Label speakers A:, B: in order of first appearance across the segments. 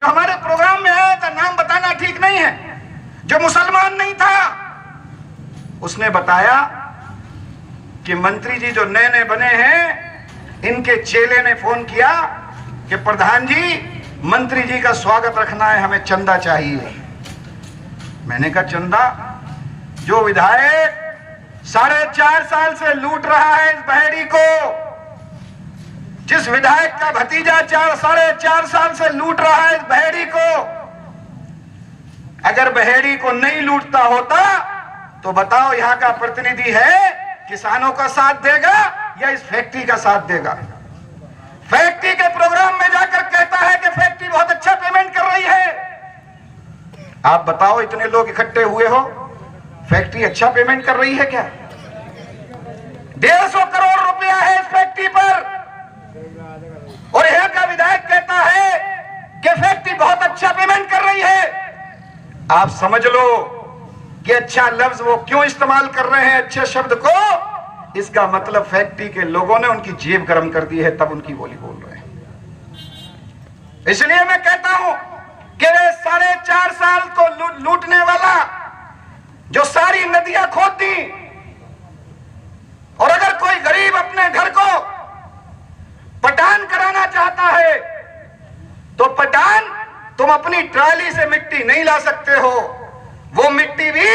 A: हमारे प्रोग्राम में आया था, नाम बताना ठीक नहीं है, जो मुसलमान नहीं था, उसने बताया कि मंत्री जी जो नए नए बने हैं, इनके चेले ने फोन किया कि प्रधान जी मंत्री जी का स्वागत रखना है, हमें चंदा चाहिए। मैंने कहा चंदा? जो विधायक 4.5 साल से लूट रहा है इस बहेड़ी को, जिस विधायक का भतीजा 4.5 साल से लूट रहा है इस बहेड़ी को, अगर बहेड़ी को नहीं लूटता होता तो बताओ यहां का प्रतिनिधि है किसानों का साथ देगा या इस फैक्ट्री का साथ देगा? फैक्ट्री के प्रोग्राम में जाकर कहता है कि फैक्ट्री बहुत अच्छा पेमेंट कर रही है। आप बताओ, इतने लोग इकट्ठे हुए हो, फैक्ट्री अच्छा पेमेंट कर रही है क्या? 150 करोड़ रुपया है इस फैक्ट्री पर, और यहां का विधायक कहता है कि फैक्ट्री बहुत अच्छा पेमेंट कर रही है। आप समझ लो कि अच्छा लफ्ज वो क्यों इस्तेमाल कर रहे हैं, अच्छे शब्द को। इसका मतलब फैक्ट्री के लोगों ने उनकी जेब गर्म कर दी है, तब उनकी बोली बोल रहे हैं। इसलिए मैं कहता हूं कि 4.5 साल को लूटने वाला जो सारी नदियां खोद दी, और अगर कोई गरीब अपने घर को पटान कराना चाहता है तो पटान, तुम अपनी ट्राली से मिट्टी नहीं ला सकते हो, वो मिट्टी भी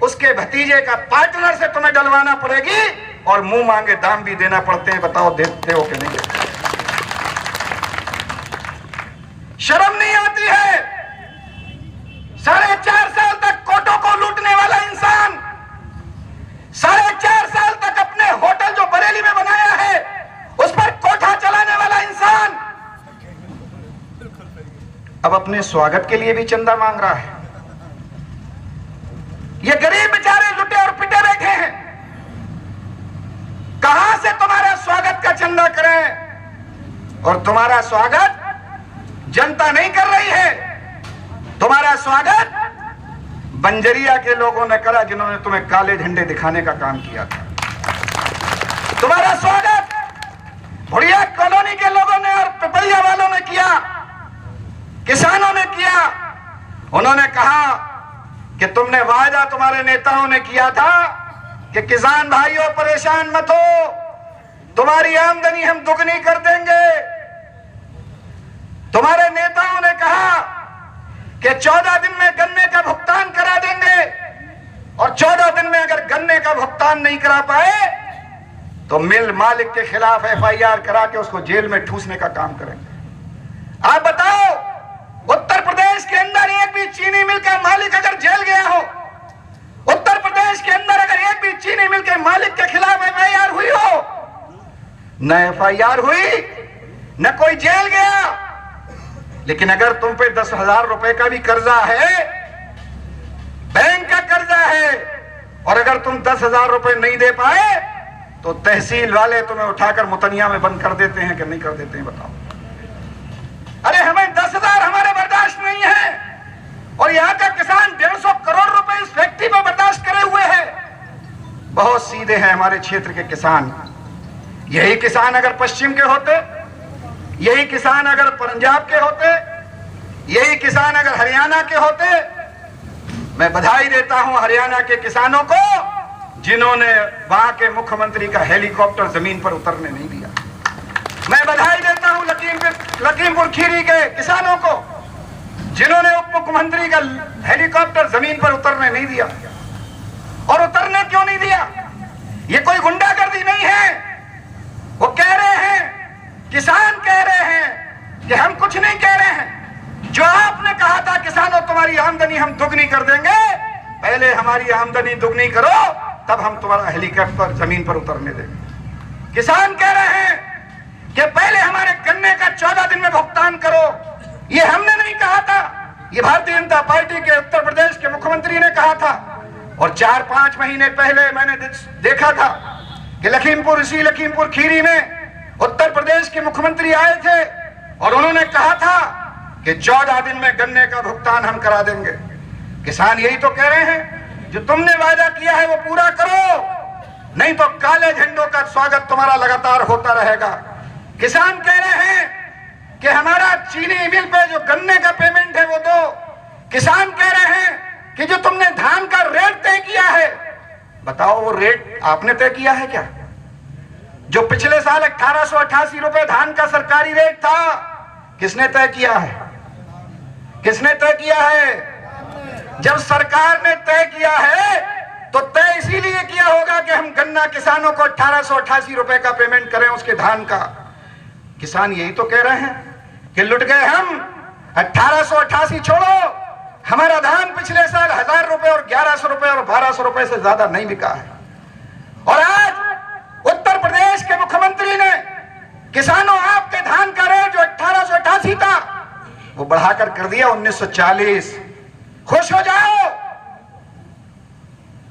A: उसके भतीजे का पार्टनर से तुम्हें डलवाना पड़ेगी, और मुंह मांगे दाम भी देना पड़ते हैं। बताओ देते हो कि नहीं? शर्म नहीं आती है? 4.5 साल तक कोटों को लूटने वाला इंसान, 4.5 साल तक अपने होटल जो बरेली में बनाया है उस पर कोठा चलाने वाला इंसान, अब अपने स्वागत के लिए भी चंदा मांग रहा है। ये गरीब बेचारे लुटे और पिटे बैठे हैं, कहां से तुम्हारा स्वागत का चंदा करें? और तुम्हारा स्वागत जनता नहीं कर रही है, तुम्हारा स्वागत बंजरिया के लोगों ने करा, जिन्होंने तुम्हें काले झंडे दिखाने का काम किया था। तुम्हारा स्वागत बुढ़िया कॉलोनी के लोगों ने और पिपलिया वालों ने किया, किसानों ने किया। उन्होंने कहा कि तुमने वादा, तुम्हारे नेताओं ने किया था कि किसान भाइयों परेशान मत हो, तुम्हारी आमदनी हम दुगनी कर देंगे। तुम्हारे नेताओं ने कहा कि 14 दिन में गन्ने का भुगतान करा देंगे, और 14 दिन में अगर गन्ने का भुगतान नहीं करा पाए तो मिल मालिक के खिलाफ FIR करा के उसको जेल में ठूसने का काम करेंगे। आप बताओ, उत्तर प्रदेश के अंदर एक भी चीनी मिल का मालिक अगर जेल गया हो, उत्तर प्रदेश के अंदर अगर एक भी चीनी मिल के मालिक के खिलाफ FIR हुई हो, न FIR हुई न कोई जेल गया। लेकिन अगर तुम पे 10,000 रुपए का भी कर्जा है, बैंक का कर्जा है, और अगर तुम 10,000 रुपए नहीं दे पाए तो तहसील वाले तुम्हें उठाकर मुतनिया में बंद कर देते हैं कि नहीं कर देते हैं? बताओ। अरे हमें 10,000 हमारे बर्दाश्त नहीं है, और यहाँ का किसान 150 करोड़ रुपए इस फैक्ट्री पर बर्दाश्त करे हुए है। बहुत सीधे हैं हमारे क्षेत्र के किसान। यही किसान अगर पश्चिम के होते, यही किसान अगर पंजाब के होते, यही किसान अगर हरियाणा के होते, मैं बधाई देता हूं हरियाणा के किसानों को जिन्होंने वहां के मुख्यमंत्री का हेलीकॉप्टर जमीन पर उतरने नहीं दिया। मैं बधाई देता हूं लखीमपुर खीरी के किसानों को जिन्होंने उप मुख्यमंत्री का हेलीकॉप्टर जमीन पर उतरने नहीं दिया। और उतरने क्यों नहीं दिया? ये कोई गुंडागर्दी नहीं है। वो कह रहे हैं, किसान कह रहे हैं कि हम कुछ नहीं कह रहे हैं, जो आपने कहा था किसानों तुम्हारी आमदनी हम दुगनी कर देंगे, पहले हमारी आमदनी दुगनी करो तब हम तुम्हारा हेलीकॉप्टर जमीन पर उतरने देंगे। किसान कह रहे हैं कि पहले हमारे गन्ने का 14 दिन में भुगतान करो। ये हमने नहीं कहा था, ये भारतीय जनता पार्टी के उत्तर प्रदेश के मुख्यमंत्री ने कहा था। और 4-5 महीने पहले मैंने देखा था कि लखीमपुर खीरी में उत्तर प्रदेश के मुख्यमंत्री आए थे और उन्होंने कहा था कि 14 दिन में गन्ने का भुगतान हम करा देंगे। किसान यही तो कह रहे हैं, जो तुमने वादा किया है वो पूरा करो, नहीं तो काले झंडों का स्वागत तुम्हारा लगातार होता रहेगा। किसान कह रहे हैं कि हमारा चीनी मिल पे जो गन्ने का किसान कह रहे हैं कि जो तुमने धान का रेट तय किया है, बताओ वो रेट आपने तय किया है क्या? जो पिछले साल 1888 रुपए धान का सरकारी रेट था, किसने तय किया है? किसने तय किया है? जब सरकार ने तय किया है तो तय इसीलिए किया होगा कि हम गन्ना किसानों को 1888 रुपए का पेमेंट करें उसके धान का। किसान यही तो कह रहे हैं कि लुट गए हम, 1888 छोड़ो, हमारा धान पिछले साल 1000 रुपए और 1100 रुपए और 1200 रुपए से ज्यादा नहीं बिका है। और आज उत्तर प्रदेश के मुख्यमंत्री ने किसानों आपके धान का रेट जो 1888 था वो बढ़ाकर कर दिया 1940। खुश हो जाओ,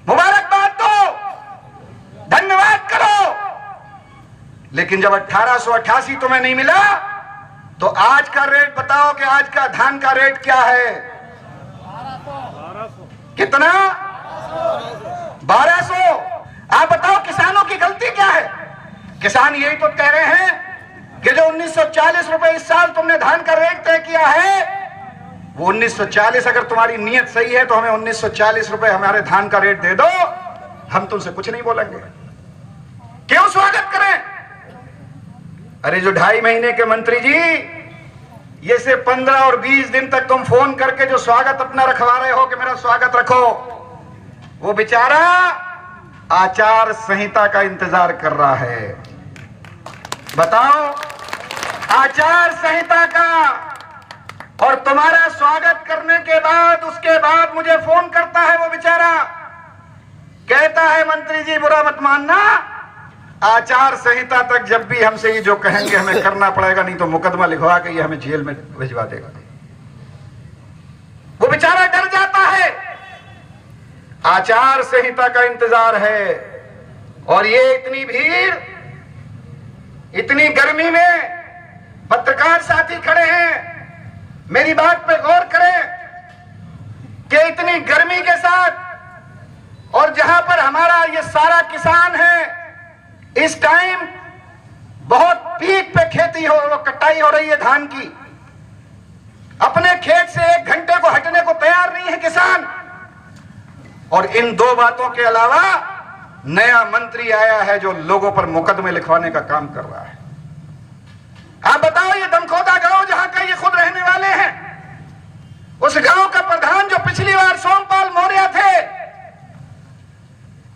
A: मुबारकबाद दो, धन्यवाद करो। लेकिन जब 1888 तुम्हें नहीं मिला तो आज का रेट बताओ कि आज का धान का रेट क्या है? कितना? 1200। आप बताओ किसानों की गलती क्या है? किसान यही तो कह रहे हैं कि जो 1940 रुपए इस साल तुमने धान का रेट तय किया है, वो 1940 अगर तुम्हारी नीयत सही है तो हमें 1940 रुपए हमारे धान का रेट दे दो, हम तुमसे कुछ नहीं बोलेंगे। क्यों स्वागत करें? अरे जो 2.5 महीने के मंत्री जी, ये से 15 और 20 दिन तक तुम फोन करके जो स्वागत अपना रखवा रहे हो कि मेरा स्वागत रखो, वो बेचारा आचार संहिता का इंतजार कर रहा है। बताओ, आचार संहिता का। और तुम्हारा स्वागत करने के बाद उसके बाद मुझे फोन करता है वो बेचारा, कहता है मंत्री जी बुरा मत मानना, आचार संहिता तक जब भी हमसे ये जो कहेंगे हमें करना पड़ेगा, नहीं तो मुकदमा लिखवा के ये हमें जेल में भिजवा देगा। वो बेचारा डर जाता है। आचार संहिता का इंतजार है। और ये इतनी भीड़, इतनी गर्मी में पत्रकार साथी खड़े हैं, मेरी बात पे गौर करें कि इतनी गर्मी के साथ और जहां पर हमारा ये सारा किसान है, इस टाइम बहुत पीक पे खेती हो, कटाई हो रही है धान की, अपने खेत से 1 घंटे को हटने को तैयार नहीं है किसान। और इन 2 बातों के अलावा नया मंत्री आया है जो लोगों पर मुकदमे लिखवाने का काम कर रहा है। आप बताओ, ये दमखोदा गांव जहां का ये खुद रहने वाले हैं, उस गांव का प्रधान जो पिछली बार सोमपाल मौर्य थे,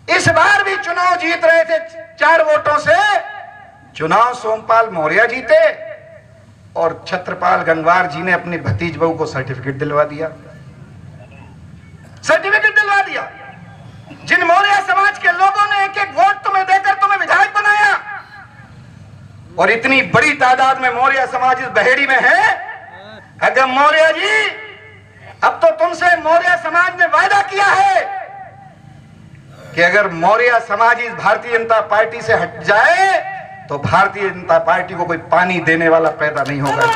A: इस बार भी चुनाव जीत रहे थे 4 वोटों से। चुनाव सोमपाल मौर्य जीते और छत्रपाल गंगवार जी ने अपनी भतीज बहू को सर्टिफिकेट दिलवा दिया। सर्टिफिकेट दिलवा दिया। जिन मौर्य समाज के लोगों ने 1-1 वोट तुम्हें देकर तुम्हें विधायक बनाया, और इतनी बड़ी तादाद में मौर्य समाज इस बहेड़ी में है। अगर मौर्य जी, अब तो तुमसे मौर्य समाज ने वादा किया है कि अगर मौर्य समाज इस भारतीय जनता पार्टी से हट जाए तो भारतीय जनता पार्टी को कोई पानी देने वाला पैदा नहीं होगा।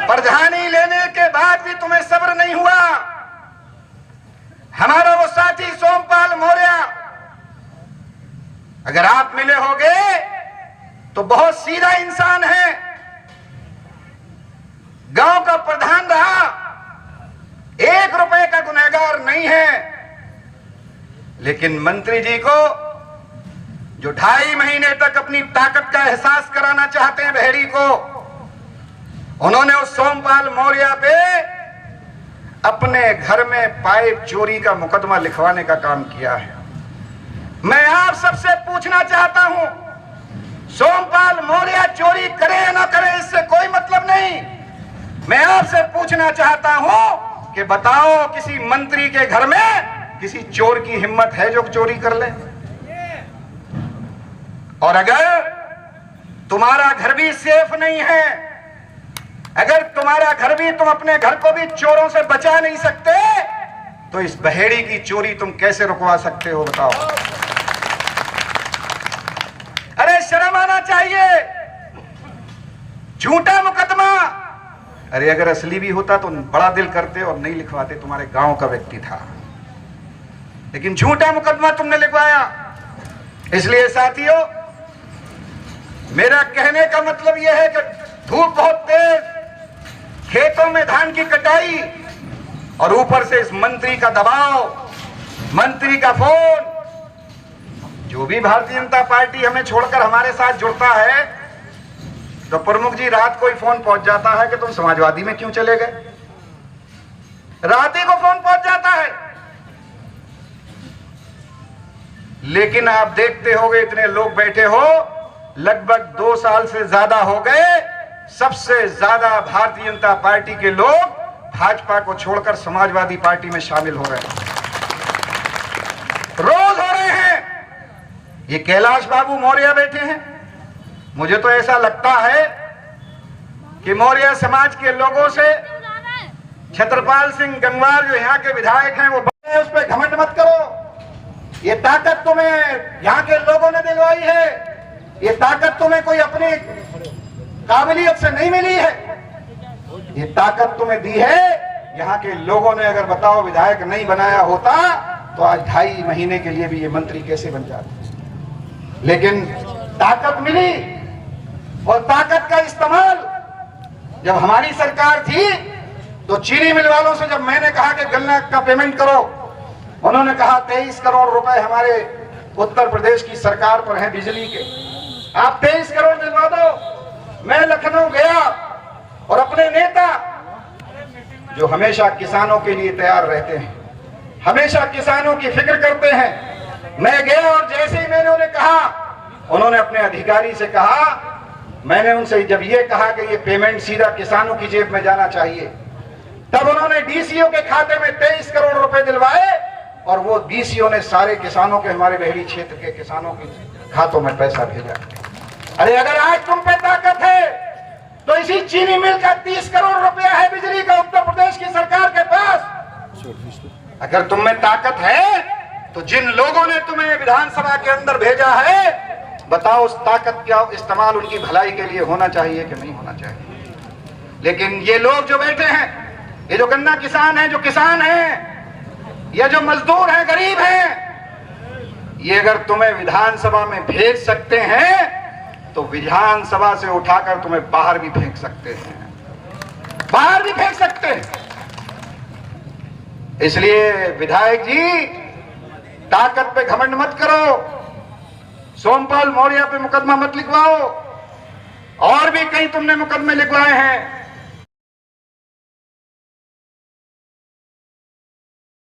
A: प्रधानी लेने के बाद भी तुम्हें सब्र नहीं हुआ। हमारा वो साथी सोमपाल मौर्य, अगर आप मिले होगे तो बहुत सीधा इंसान है, गांव का प्रधान रहा, 1 रुपए का गुनहगार नहीं है। लेकिन मंत्री जी को जो 2.5 महीने तक अपनी ताकत का एहसास कराना चाहते हैं बहेड़ी को, उन्होंने उस सोमपाल मौर्य पे अपने घर में पाइप चोरी का मुकदमा लिखवाने का काम किया है। मैं आप सबसे पूछना चाहता हूं, सोमपाल मौर्य चोरी करे या ना करे इससे कोई मतलब नहीं। मैं आपसे पूछना चाहता हूं कि बताओ, किसी मंत्री के घर में किसी चोर की हिम्मत है जो चोरी कर ले? और अगर तुम्हारा घर भी सेफ नहीं है, अगर तुम्हारा घर भी, तुम अपने घर को भी चोरों से बचा नहीं सकते, तो इस बहेड़ी की चोरी तुम कैसे रुकवा सकते हो? बताओ। अरे शर्म आना चाहिए। झूठा मुकदमा। अरे अगर असली भी होता तो बड़ा दिल करते और नहीं लिखवाते। तुम्हारे गांव का व्यक्ति था, लेकिन झूठा मुकदमा तुमने लिखवाया। इसलिए साथियों, मेरा कहने का मतलब यह है कि धूप बहुत तेज, खेतों में धान की कटाई, और ऊपर से इस मंत्री का दबाव, मंत्री का फोन। जो भी भारतीय जनता पार्टी हमें छोड़कर हमारे साथ जुड़ता है तो प्रमुख जी रात को ही फोन पहुंच जाता है कि तुम समाजवादी में क्यों चले गए। रात ही को फोन पहुंच जाता है। लेकिन आप देखते होंगे इतने लोग बैठे हो, लगभग 2 साल से ज्यादा हो गए, सबसे ज्यादा भारतीय जनता पार्टी के लोग भाजपा को छोड़कर समाजवादी पार्टी में शामिल हो रहे हैं। रोज हो रहे हैं। ये कैलाश बाबू मौर्य बैठे हैं। मुझे तो ऐसा लगता है कि मौर्य समाज के लोगों से छत्रपाल सिंह गंगवार जो यहाँ के विधायक हैं वो उस पर घमंड मत करो। ये ताकत तुम्हें यहाँ के लोगों ने दिलवाई है। ये ताकत तुम्हें कोई अपनी काबिलियत से नहीं मिली है। ये ताकत तुम्हें दी है यहाँ के लोगों ने। अगर बताओ विधायक नहीं बनाया होता तो आज 2.5 महीने के लिए भी ये मंत्री कैसे बन जाते। लेकिन ताकत मिली, और ताकत का इस्तेमाल जब हमारी सरकार थी तो चीनी मिल वालों से जब मैंने कहा कि गन्ना का पेमेंट करो, उन्होंने कहा 23 करोड़ रुपए हमारे उत्तर प्रदेश की सरकार पर हैं बिजली के, आप 23 करोड़ दिलवा दो। मैं लखनऊ गया और अपने नेता जो हमेशा किसानों के लिए तैयार रहते हैं, हमेशा किसानों की फिक्र करते हैं, मैं गया और जैसे ही मैंने उन्हें कहा, उन्होंने अपने अधिकारी से कहा, मैंने उनसे जब ये कहा कि ये पेमेंट सीधा किसानों की जेब में जाना चाहिए, तब उन्होंने डीसीओ के खाते में 23 करोड़ रुपए दिलवाए, और वो डीसीओ ने सारे किसानों के, हमारे बहरी क्षेत्र के किसानों के खातों में पैसा भेजा। अरे अगर आज तुम पे ताकत है तो इसी चीनी मिल का 30 करोड़ रुपया है बिजली का उत्तर प्रदेश की सरकार के पास। अगर तुम में ताकत है तो जिन लोगों ने तुम्हें विधानसभा के अंदर भेजा है, बताओ उस ताकत का इस्तेमाल उनकी भलाई के लिए होना चाहिए कि नहीं होना चाहिए। लेकिन ये लोग जो बैठे हैं, ये जो गन्ना किसान हैं, जो किसान हैं, ये जो मजदूर हैं, गरीब हैं, ये अगर तुम्हें विधानसभा में भेज सकते हैं तो विधानसभा से उठाकर तुम्हें बाहर भी फेंक सकते हैं, बाहर भी फेंक सकते हैं। इसलिए विधायक जी, ताकत पे घमंड मत करो। सोमपाल मौर्य पे मुकदमा मत लिखवाओ। और भी कई तुमने मुकदमे लिखवाए हैं।